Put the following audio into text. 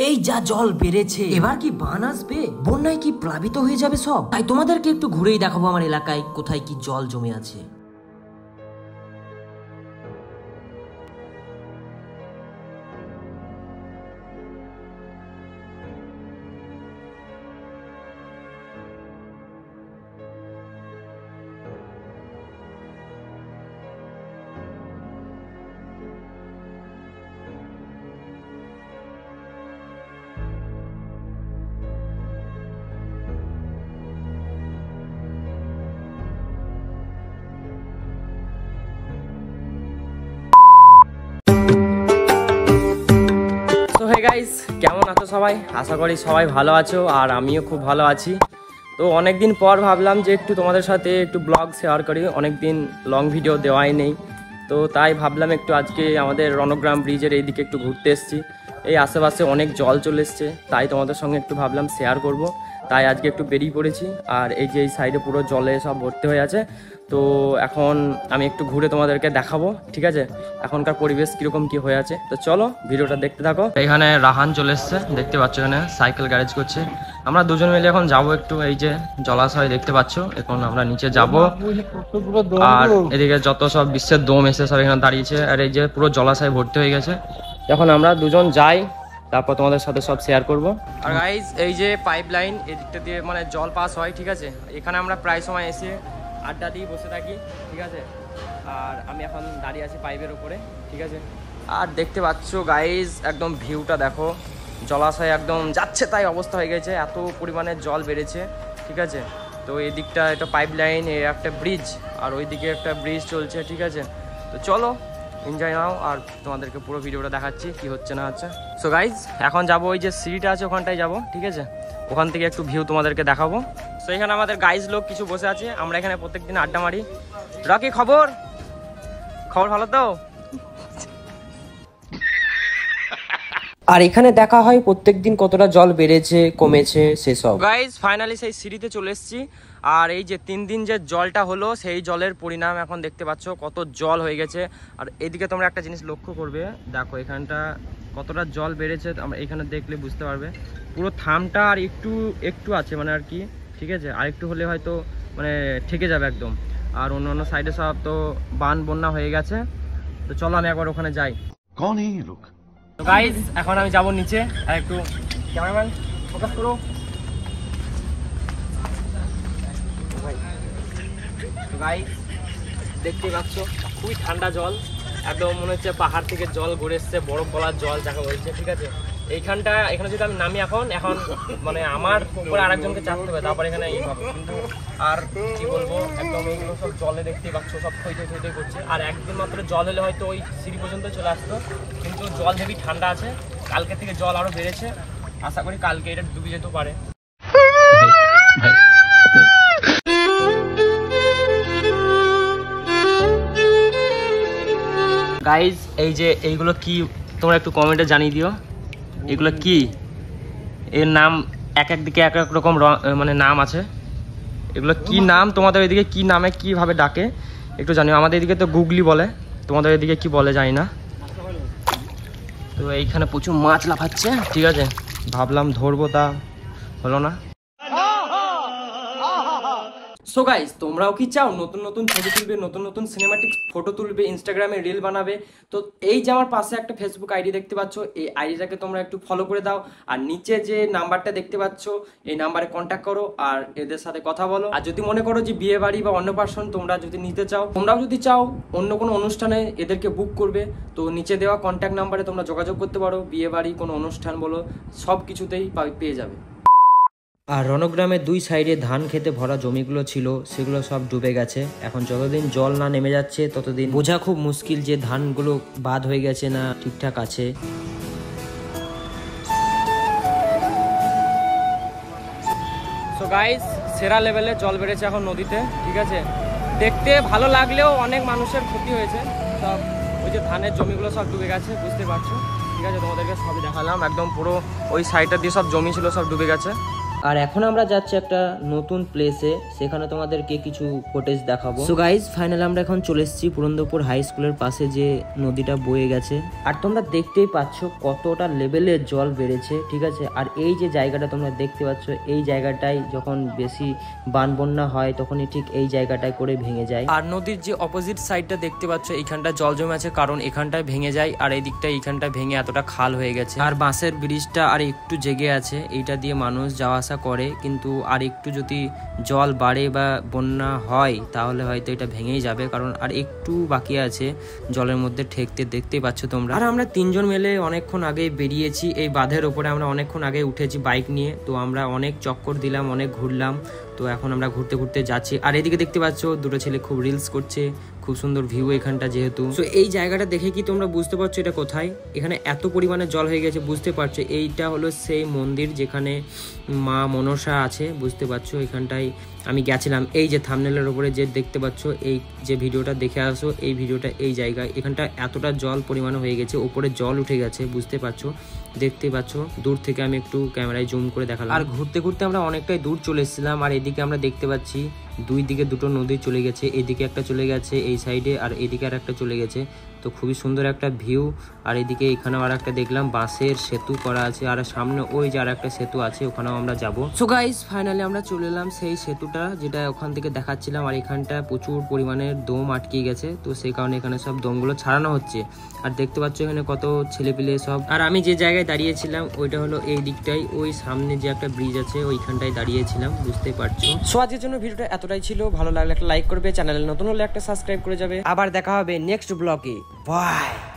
এই যা জল বেড়েছে, এবার কি বান আসবে? বন্যায় কি প্লাবিত হয়ে যাবে সব? তাই তোমাদেরকে একটু ঘুরেই দেখাবো আমার এলাকায় কোথায় কি জল জমে আছে। হে গাইস, কেমন আছো সবাই? আশা করি সবাই ভালো আছো আর আমিও খুব ভালো আছি। তো অনেকদিন পর ভাবলাম যে একটু তোমাদের সাথে একটু ব্লগ শেয়ার করি। অনেকদিন লং ভিডিও দেওয়াই নেই, তো তাই ভাবলাম একটু আজকে আমাদের রণগ্রাম ব্রিজের এইদিকে একটু ঘুরতে এসেছি। এই আশেপাশে অনেক জল চলে এসছে, তাই তোমাদের সঙ্গে একটু ভাবলাম শেয়ার করব। তাই আজকে একটু বেরিয়ে পড়েছি। আর এই যে এই সাইডে পুরো জলে সব ভর্তি হয়ে আছে, তো এখন আমি একটু ঘুরে তোমাদেরকে দেখাবো, ঠিক আছে, এখনকার পরিবেশ কীরকম কী হয়ে আছে। তো চলো ভিডিওটা দেখতে থাকো। এখানে রাহান চলে এসছে, দেখতে পাচ্ছ, এখানে সাইকেল গ্যারেজ করছে। আমরা দুজন মিলে এখন যাব একটু, এই যে জলাশয় দেখতে পাচ্ছ, এখন আমরা নিচে যাব। আর এদিকে যত সব বিশ্বের দম এসে সব এখানে দাঁড়িয়েছে, আর এই যে পুরো জলাশয় ভর্তি হয়ে গেছে। এখন আমরা দুজন যাই, তারপর তোমাদের সাথে সব শেয়ার করব। আর গাইজ, এই যে পাইপ লাইন এদিকটা দিয়ে মানে জল পাস হয়, ঠিক আছে। এখানে আমরা প্রায় সময় এসে আড্ডা দিয়ে বসে থাকি, ঠিক আছে। আর আমি এখন দাঁড়িয়ে আছি পাইপের উপরে, ঠিক আছে। আর দেখতে পাচ্ছ গাইজ, একদম ভিউটা দেখো, জলাশয় একদম যাচ্ছে তাই অবস্থা হয়ে গেছে, এত পরিমাণে জল বেড়েছে, ঠিক আছে। তো এই দিকটা একটা পাইপ লাইন, এই একটা ব্রিজ, আর ওই দিকে একটা ব্রিজ চলছে, ঠিক আছে। তো চলো এনজয় নাও, আর তোমাদেরকে পুরো ভিডিওটা দেখাচ্ছি কি হচ্ছে না হচ্ছে। সো গাইজ, এখন যাবো ওই যে সিঁড়িটা আছে ওখানটায় যাবো, ঠিক আছে। ওখান থেকে একটু ভিউ তোমাদেরকে দেখাবো। তো এখানে আমাদের গাইজ লোক কিছু বসে আছে, আমরা এখানে প্রত্যেকদিন আড্ডা মারি। রকি, খবর ভালো তো? আর এখানে দেখা হয় প্রত্যেকদিন কতটা জল বেড়েছে কমেছে সেসব। গাইজ ফাইনালি সেই সিঁড়িতে চলে এসেছি। আর এই যে 3 দিন যে জলটা হলো, সেই জলের পরিণাম এখন দেখতে পাচ্ছ, কত জল হয়ে গেছে। আর এদিকে তোমরা একটা জিনিস লক্ষ্য করবে, দেখো এখানটা কতটা জল বেড়েছে, আমরা এখানে দেখলে বুঝতে পারবে। পুরো থামটা আর একটু আছে মানে আর কি, ঠিক আছে। আর একটু হলে হয়তো মানে ঠেকে যাবে একদম। আর অন্য সাইডে সব তো বন্যা হয়ে গেছে। তো চলো আমি একবার ওখানে যাই। कौन है ये लोग? তো গাইজ, এখন আমি যাবো নিচে। আর একটু ক্যামেরাম্যান ফোকাস করো। তো গাইজ, দেখতে পাচ্ছ খুবই ঠান্ডা জল, একদম মনে হচ্ছে পাহাড় থেকে জল গড়ে এসছে, বরফ গলার জল যাকে বলছে, ঠিক আছে। এখানে যদি আমি নামি এখন মানে আমার উপরে আরেকজনকে চাপতে হবে, তারপর এখানে এই হবে। কিন্তু আর কি বলবো, একদম এইগুলো সব জলে দেখতে পাচ্ছ সব থইতে করছে। আর একদিন মাত্র জল হলে হয়তো ওই সিঁড়ি পর্যন্ত চলে আসতো, কিন্তু জল হেবি ঠান্ডা আছে। কালকে থেকে জল আরো বেড়েছে, আশা করি কালকে এটা ডুবে যেতে পারে। গাইজ, এই যে এইগুলো কি তোমরা একটু কমেন্টে জানিয়ে দিও, এগুলো কি, এর নাম এক দিকে এক এক রকম মানে নাম আছে। এগুলো কি নাম, তোমাদের এদিকে কি নামে কিভাবে ডাকে একটু জানিও। আমাদের এদিকে তো গুগলি বলে, তোমাদের এদিকে কি বলে জানি না। তো এইখানে প্রচুর মাছ লাফাচ্ছে, ঠিক আছে, ভাবলাম ধরবো, তা হলো না। সো গাইস, তোমরাও কি চাও নতুন নতুন ছবি তুলবে, নতুন নতুন সিনেমাটিক ফটো তুলবে, ইনস্টাগ্রামে রিল বানাবে? তো এই যে আমার পাশে একটা ফেসবুক আইডি দেখতে পাচ্ছ, এই আইডিটাকে তোমরা একটু ফলো করে দাও। আর নিচে যে নাম্বারটা দেখতে পাচ্ছ, এই নাম্বারে কন্ট্যাক্ট করো আর এদের সাথে কথা বলো। আর যদি মনে করো যে বিয়ে বাড়ি বা অন্নপ্রাশন তোমরা যদি নিতে চাও, তোমরাও যদি চাও অন্য কোনো অনুষ্ঠানে এদেরকে বুক করবে, তো নিচে দেওয়া কন্ট্যাক্ট নাম্বারে তোমরা যোগাযোগ করতে পারো। বিয়ে বাড়ি, কোনো অনুষ্ঠান বলো, সব কিছুতেই পেয়ে যাবে। আর রণগ্রামের 2 সাইডে ধান খেতে ভরা জমিগুলো ছিল, সেগুলো সব ডুবে গেছে। এখন যতদিন জল না নেমে যাচ্ছে ততদিন বোঝা খুব মুশকিল যে ধানগুলো বাদ হয়ে গেছে না ঠিকঠাক আছে। সো গাইস, সেরা লেভেলে জল বেড়েছে এখন নদীতে, ঠিক আছে। দেখতে ভালো লাগলেও অনেক মানুষের ক্ষতি হয়েছে, সব ওই যে ধানের জমিগুলো সব ডুবে গেছে, বুঝতে পারছো, ঠিক আছে। তোমাদেরকে সবই দেখালাম, একদম পুরো ওই সাইডটা দিয়ে সব জমি ছিল সব ডুবে গেছে। আর এখন আমরা যাচ্ছি একটা নতুন প্লেসে, সেখানে তোমাদেরকে কিছু ফুটেজ দেখাবো। সো গাইজ ফাইনালি আমরা এখন চলে এসেছি পুরন্দরপুর হাই স্কুলের পাশে যে নদীটা বয়ে গেছে, আর তোমরা দেখতেই পাচ্ছ কতটা লেভেলের জল বেড়েছে, ঠিক আছে। আর এই যে জায়গাটা তোমরা দেখতে পাচ্ছ, এই জায়গাটাই যখন বেশি বান বন্যা হয় তখনই ঠিক এই জায়গাটায় করে ভেঙে যায়। আর নদীর যে অপোজিট সাইডটা দেখতে পাচ্ছ, এইখানটা জল জমে আছে, কারণ এখানটায় ভেঙে যায়, আর এই দিকটা এইখানটা ভেঙে এতটা খাল হয়ে গেছে। আর বাঁশের ব্রিজটা আর একটু জেগে আছে, এইটা দিয়ে মানুষ যাওয়া আসা করে, কিন্তু আর একটু যদি জল বাড়ে বা বন্যা হয় তাহলে হয়তো এটা ভেঙেই যাবে, কারণ আর একটু বাকি আছে জলের মধ্যে ঠেকতে, দেখতেই পাচ্ছ তোমরা। আর আমরা তিনজন মিলে অনেকক্ষণ আগে বেরিয়েছি, এই বাঁধের ওপরে আমরা অনেকক্ষণ আগে উঠেছি বাইক নিয়ে, তো আমরা অনেক চক্কর দিলাম, অনেক ঘুরলাম, তো এখন আমরা ঘুরতে ঘুরতে যাচ্ছি। আর এদিকে দেখতে পাচ্ছ দুটো ছেলে খুব রিলস করছে, খুব সুন্দর ভিউ এখানটা যেহেতু। তো এই জায়গাটা দেখে কি তোমরা বুঝতে পারছো এটা কোথায়? এখানে এত পরিমাণে জল হয়ে গেছে, বুঝতে পারছো এইটা হলো সেই মন্দির যেখানে মা মনসা আছে, বুঝতে পারছো। এখানটায় আমি গেছিলাম, এই যে থাম্বনেলের উপরে যে দেখতে পাচ্ছ, এই যে ভিডিওটা দেখে আসো, এই ভিডিওটা এই জায়গায়, এখানটা এতটা জল পরিমাণে হয়ে গেছে, উপরে জল উঠে গেছে, বুঝতে পারছো, দেখতে পাচ্ছ। দূর থেকে আমি একটু ক্যামেরায় জুম করে দেখালাম। আর ঘুরতে ঘুরতে আমরা অনেকটাই দূর চলে এসেছিলাম, আর এদিকে আমরা দেখতে পাচ্ছি দুই দিকে দুটো নদী চলে গেছে, এদিকে একটা চলে গেছে এই সাইডে, আর এদিকে আর একটা চলে গেছে, তো খুবই সুন্দর একটা ভিউ। আর এদিকে এখানেও আর একটা দেখলাম বাঁশের সেতু করা আছে, আর সামনে ওই যে আর একটা সেতু আছে, ওখানেও আমরা যাবো। সো গাইস ফাইনালি আমরা চলে এলাম সেই সেতুটা যেটা ওখান থেকে দেখাচ্ছিলাম, আর এখানটা প্রচুর পরিমাণে দম আটকে গেছে, তো সেই কারণে এখানে সব দমগুলো ছাড়ানো হচ্ছে। আর দেখতে পাচ্ছ এখানে কত ছেলেপিলে সব। আর আমি যে জায়গায় দাঁড়িয়েছিলাম ওইটা হলো এই দিকটাই, ওই সামনে যে একটা ব্রিজ আছে ওইখানটায় দাঁড়িয়েছিলাম, বুঝতে পারছো। সো আজকের জন্য ভিডিওটা এতটাই ছিল, ভালো লাগলে একটা লাইক করবে, চ্যানেলে নতুন হলে একটা সাবস্ক্রাইব করে যাবে। আবার দেখা হবে নেক্সট ব্লগে, বাই।